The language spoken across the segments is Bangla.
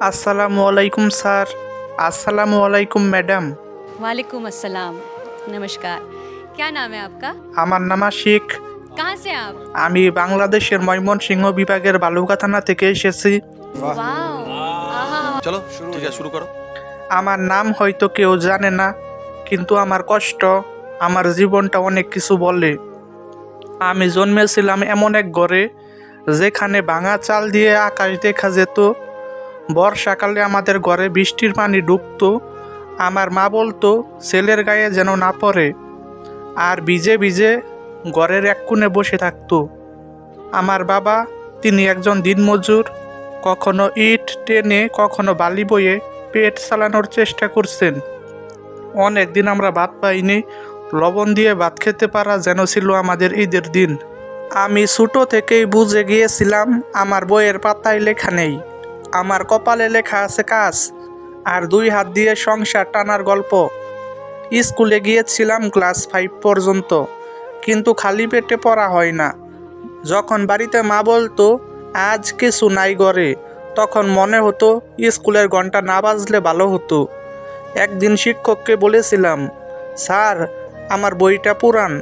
अस्सलामु अलैकुम सर। अस्सलामु अलैकुम मैडम। वालेकुम अस्सलाम। नमस्कार। क्या नाम है आपका? আমার নাম আশিক। कहाँ से आप? আমি বাংলাদেশের ময়মনসিংহ বিভাগের বালুকা থানা থেকে এসেছি। वाओ। आहा। चलो ठीक है शुरू करो। আমার নাম হয়তো কেউ জানে না, কিন্তু আমার কষ্ট, আমার জীবনটা অনেক কিছু বলে। আমি জন্মেছিলাম এমন এক ঘরে যেখানে ভাঙা চাল দিয়ে আকাশ দেখা যেত। বর্ষাকালে আমাদের ঘরে বৃষ্টির পানি ঢুকতো। আমার মা বলতো ছেলের গায়ে যেন না পড়ে, আর ভিজে ভিজে ঘরের এক কোণে বসে থাকতো। আমার বাবা, তিনি একজন দিনমজুর, কখনো ইট টেনে কখনো বালি বয়ে পেট চালানোর চেষ্টা করছেন। অনেক দিন আমরা ভাত পাইনি, লবণ দিয়ে ভাত খেতে পারা যেন ছিল আমাদের ঈদের দিন। আমি ছোটো থেকেই বুঝে গিয়েছিলাম আমার বইয়ের পাতায় লেখা নেই, আমার কপালে লেখা আছে কাজ আর 2 হাত দিয়ে সংসার টানার গল্প। স্কুলে গিয়েছিলাম ক্লাস 5 পর্যন্ত, কিন্তু খালি পেটে পড়া হয় না। যখন বাড়িতে মা বলতো আজ কিছু নাই ঘরে, তখন মনে হতো স্কুলের ঘন্টা না বাজলে ভালো হতো। একদিন শিক্ষককে বলেছিলাম, স্যার আমার বইটা পুরান,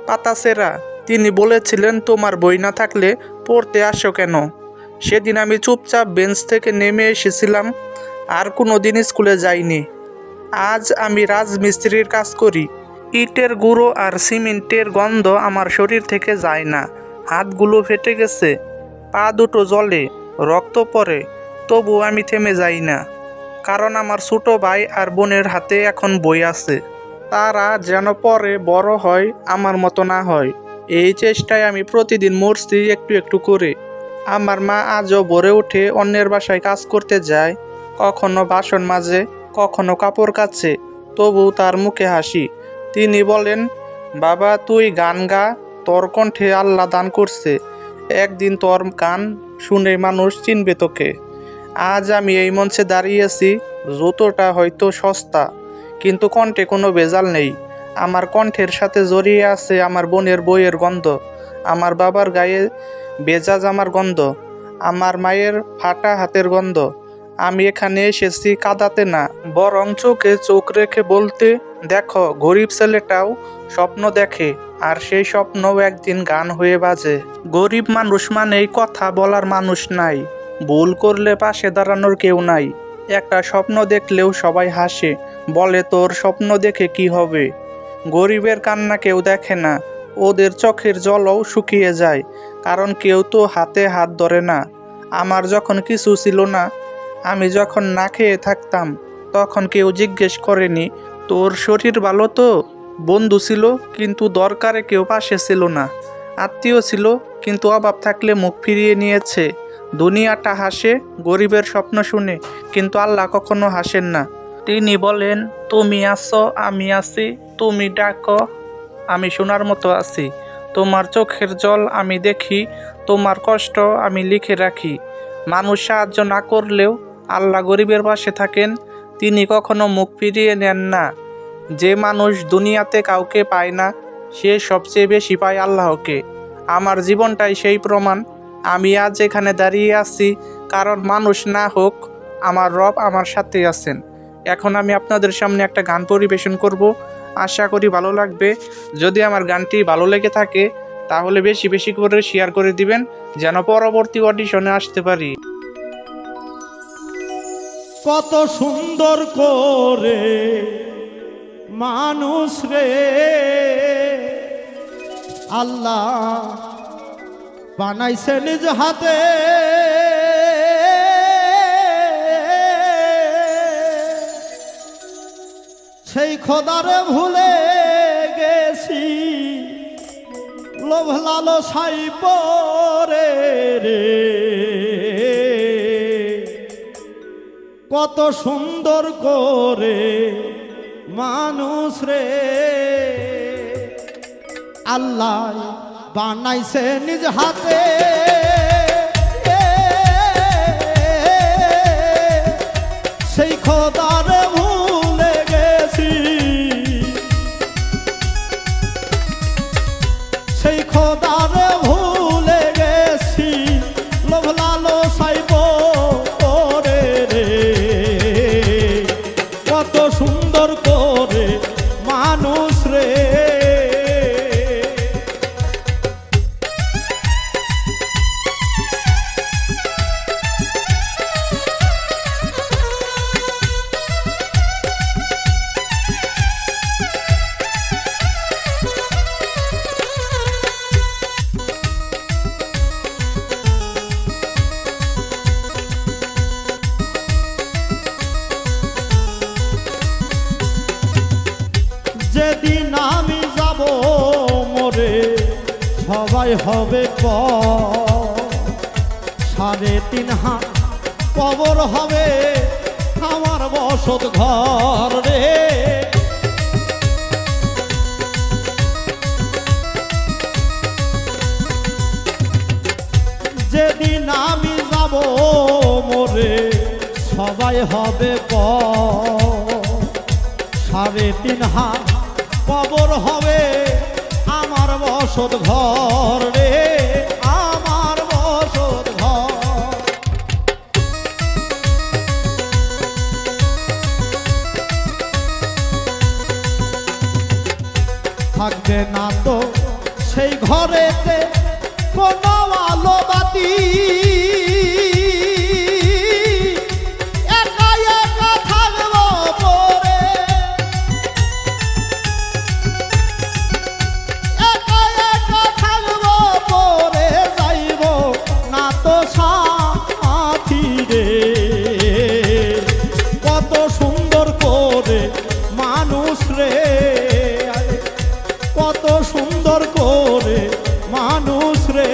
পাতা ছেঁড়া। তিনি বলেছিলেন, তোমার বই না থাকলে পড়তে আসো কেন? সেদিন আমি চুপচাপ বেঞ্চ থেকে নেমে এসেছিলাম, আর কোনো দিন স্কুলে যাইনি। আজ আমি রাজমিস্ত্রির কাজ করি। ইটের গুঁড়ো আর সিমেন্টের গন্ধ আমার শরীর থেকে যায় না। হাতগুলো ফেটে গেছে, পা দুটো জ্বলে, রক্ত পড়ে, তবু আমি থেমে যাই না, কারণ আমার ছোটো ভাই আর বোনের হাতে এখন বই আছে। তারা যেন পরে বড় হয়, আমার মতো না হয়, এই চেষ্টায় আমি প্রতিদিন মরছি একটু একটু করে। আমার মা আজও ভোরে উঠে অন্যের বাসায় কাজ করতে যায়, কখনো বাসন মাজে, কখনো কাপড় কাচে, তবু তার মুখে হাসি। তিনি বলেন, বাবা তুই গান গা, তোর কণ্ঠে আল্লাহ দান করছে, একদিন তোর গান শুনে মানুষ চিনবে তোকে। আজ আমি এই মঞ্চে দাঁড়িয়েছি, জুতোটা হয়তো সস্তা, কিন্তু কণ্ঠে কোনো ভেজাল নেই। আমার কণ্ঠের সাথে জড়িয়ে আছে আমার বোনের বইয়ের গন্ধ, আমার বাবার গায়ে ভেজা জামার গন্ধ, আমার মায়ের ফাটা হাতের গন্ধ। আমি এখানে এসেছি কাঁদাতে না, বরং চোখে চোখ রেখে বলতে, দেখো গরিব ছেলেটাও স্বপ্ন দেখে, আর সেই স্বপ্নও একদিন গান হয়ে বাজে। গরিব মানুষ মানেই কথা বলার মানুষ নাই, ভুল করলে পাশে দাঁড়ানোর কেউ নাই। একটা স্বপ্ন দেখলেও সবাই হাসে, বলে তোর স্বপ্ন দেখে কি হবে। গরিবের কান্না কেউ দেখে না, ওদের চোখের জলও শুকিয়ে যায়, কারণ কেউ তো হাতে হাত ধরে না। আমার যখন কিছু ছিল না, আমি যখন না খেয়ে থাকতাম, তখন কেউ জিজ্ঞেস করেনি তোর শরীর ভালো তো? বন্ধু ছিল, কিন্তু দরকারে কেউ পাশে ছিল না। আত্মীয় ছিল, কিন্তু অভাব থাকলে মুখ ফিরিয়ে নিয়েছে। দুনিয়াটা হাসে গরিবের স্বপ্ন শুনে, কিন্তু আল্লাহ কখনো হাসেন না। তিনি বলেন, তুমি আছো আমি আছি, তুমি ডাকো আমি শোনার মতো আছি। তোমার চোখের জল আমি দেখি, তোমার কষ্ট আমি লিখে রাখি। মানুষ সাহায্য না করলেও আল্লাহ গরিবের পাশে থাকেন, তিনি কখনো মুখ ফিরিয়ে নেন না। যে মানুষ দুনিয়াতে কাউকে পায় না, সে সবচেয়ে বেশি পায় আল্লাহকে। আমার জীবনটাই সেই প্রমাণ। আমি আজ এখানে দাঁড়িয়ে আছি, কারণ মানুষ না হোক, আমার রব আমার সাথে আছেন। এখন আমি আপনাদের সামনে একটা গান পরিবেশন করব, আশা করি ভালো লাগবে। যদি আমার গানটি ভালো লেগে থাকে, তাহলে বেশি বেশি করে শেয়ার করে দিবেন, যেন পরবর্তী অডিশনে আসতে পারি। কত সুন্দর করে মানুষ রে আল্লাহ বানাইছে নিজ হাতে, সেই খোদারে ভুলে গেছি, লোভ লালসাই পরে রে। কত সুন্দর করে মানুষ রে আল্লাহ বানাইছে নিজ হাতে, সেই খোদারে ভুলে গেছি, সেই খোদারে ভুলে গেছি, লোভ লালসাই পরে সবাই হবে সাড়ে 3 হাত কবর হবে আমার বসত ঘর রে। যেদিন আমি যাব মরে সবাই হবে সাড়ে 3 হাত কবর হবে আমার বসত ঘর রে, আমার বসত ঘর। থাকবে না তো সেই ঘরেতে কোনো আলো বাতি, একা একা থাকবো পরে, একা একা থাকবো পরে, যাইব না তো সাথী রে। কত সুন্দর করে মানুষ রে, কত সুন্দর করে মানুষ রে।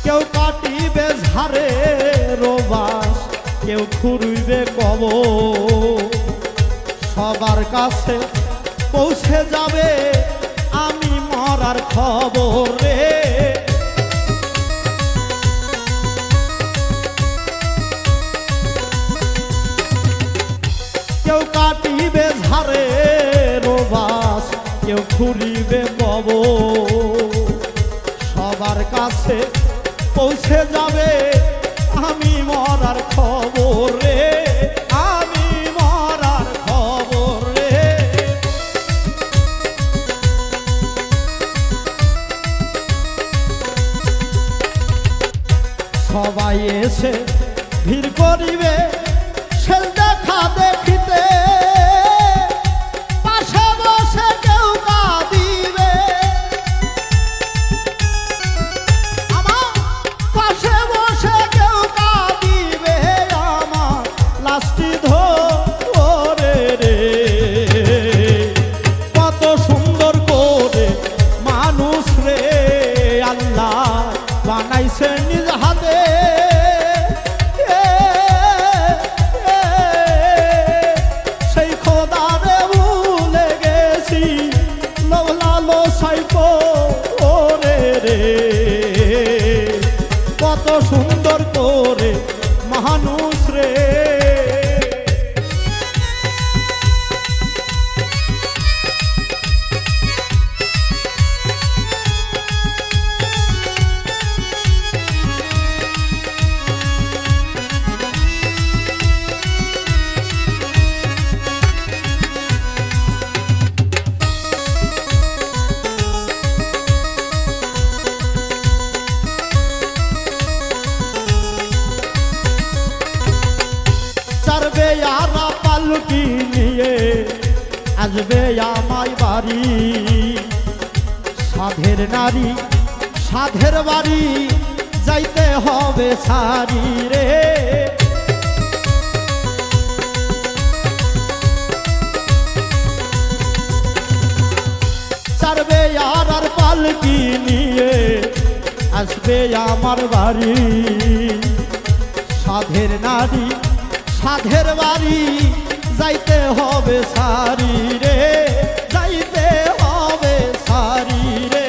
কেউ কাটিবে ঝাড়ে রোবাস, কেউ খুঁড়িবে কবর, সবার কাছে পৌঁছে যাবে আমি মরার খবর রে। কেউ কাটিবে ঝাড়ে রোবাস, কেউ খুঁড়িবে কবর, সবার কাছে পৌঁছে যাবে আমি মরার খবর রে, আমি মরার খবর রে। সবাই এসে ভিড় করিবে শেষ দেখা দেখিতে, পাশে বসে কেউ কাঁদিবে, পাশে বসে কেউ কাঁদিবে আমার লাশটি ধরে রে। কত সুন্দর করে মানুষ রে আল্লাহ বানাইছে নিজ হাতে, সেই খোদারে ভুলে গেছি লৌলালো সাইফ ওরে রে। কত সুন্দর করে মানুষ রে। চারবে আরা পালকি নিয়ে আসবে আমায় বাড়ি, সাধের নারী সাধের বাড়ি যাইতে হবে সারি রে। চারবে আর পালকি নিয়ে আসবে আমার বাড়ি, সাধের নারী সাধের বাড়ি যাইতে হবে সারি রে, যাইতে হবে সারি রে।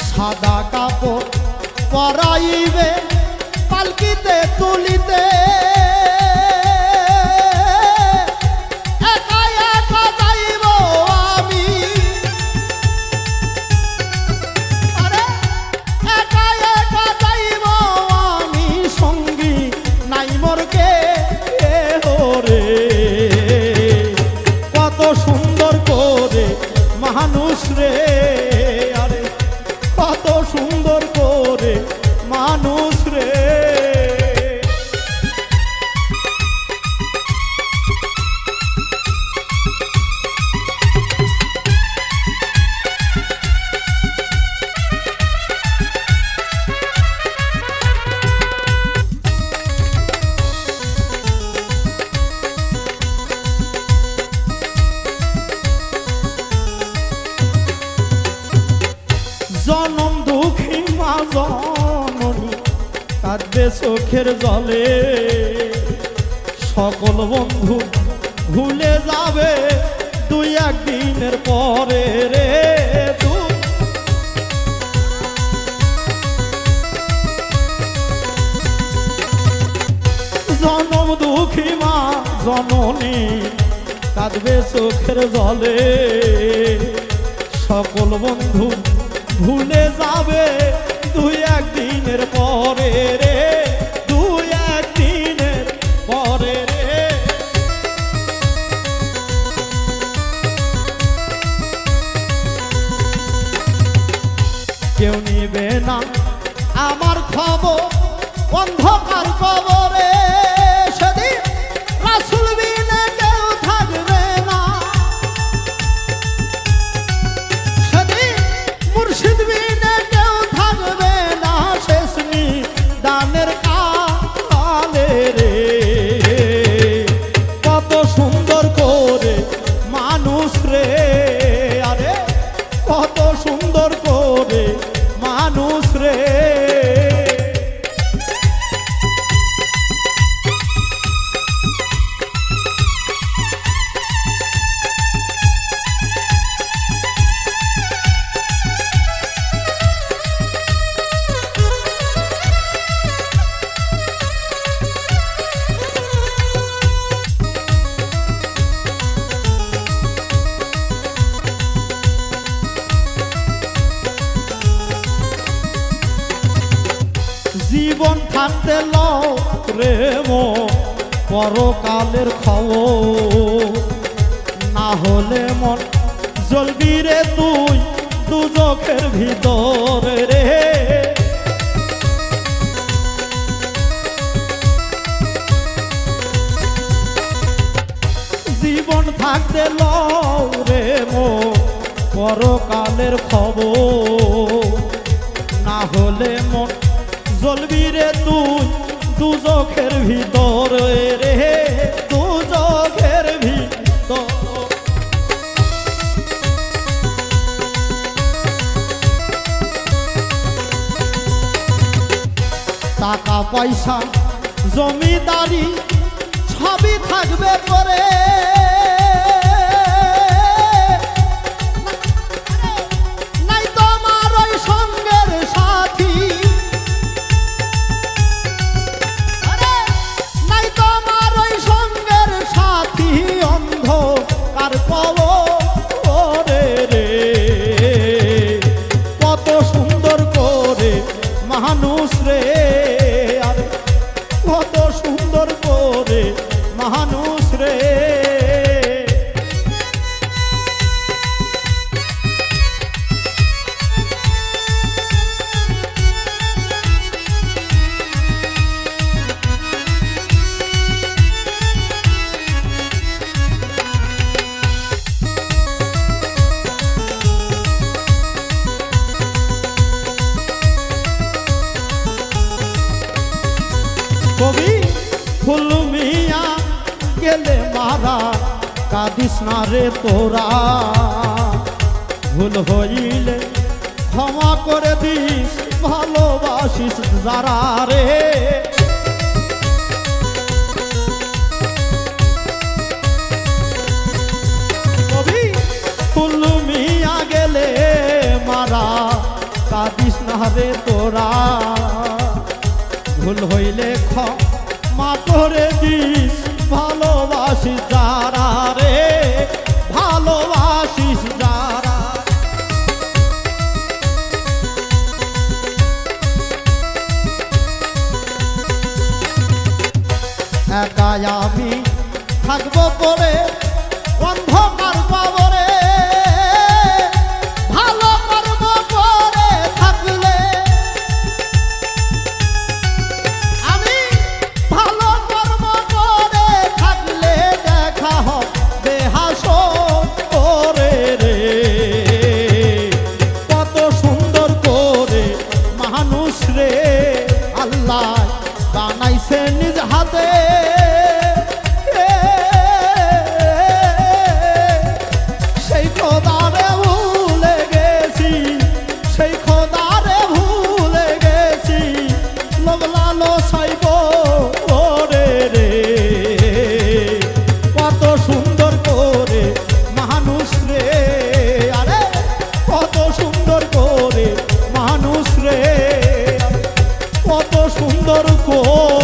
সাদা কাপড় পরাইবে পালকিতে তুলিতে, একা একা যাইব আমি, আরে একা একা যাইব আমি, সঙ্গী নাই মোরকে রে। কত সুন্দর করে মানুষ রে, আরে কত সুন্দর করে মানুষ রে। জনম দুঃখী মা জননী কাঁদবে চোখের জলে, সকল বন্ধু ভুলে যাবে দুই একদিনের পরে রে। জনম দুঃখী মা জননী কাঁদবে চোখের জলে, সকল বন্ধু ভুলে যাবে দুই একদিনের পরে রে, দুই একদিনের পরে রে। কেউ নিবে না আমার খবর অন্ধকার কবরে, সেদিন রাসূল বিনে কেউ থাকবে না, সেদিন মুর্শিদ বিনে কেউ থাকবে না, শেষ দানের কালে রে। কত সুন্দর করে মানুষ রে, আরে কত সুন্দর করে মানুষ রে। জীবন থাকতে লও রে মন পরকালের খবর, না হলে মন জ্বলবি রে তুই দুজখের ভিতরে রে। জীবন থাকতে লও রে মন পরকালের খবর, না হলে মন জ্বলবি রে তুই দুজখের ভিতরে রে, দুজখের ভিতর। টাকা পয়সা জমিদারি সবই থাকবে পরে, নাই তোমার ওই সঙ্গের সাথী, নাই তোমার ওই সঙ্গের সাথী অন্ধকার কবরে রে। কত সুন্দর করে মানুষ রে, আর কত সুন্দর করে মানুষ রে। কবি ফুল মিয়া গেলে মারা কাঁদিস না রে তোরা, ভুল হইলে ক্ষমা করে দিস ভালোবাসিস যারা রে। কবি ফুল মিয়া গেলে মারা কাঁদিস না রে তোরা, ভুল হইলে ক্ষমা করে দিস ভালোবাসিস যারা রে, ভালোবাসিস যারা। একা আমি থাকবো পরে অন্ধকার কবরে, বানাইছে নিজ হাতে সেই খোদারে ভুলে গেছি, সেই খোদারে ভুলে গেছি, লোক লালসাইব ওরে রে। কত সুন্দর করে মানুষ রে, আরে কত সুন্দর করে মানুষ রে, কত সুন্দর করে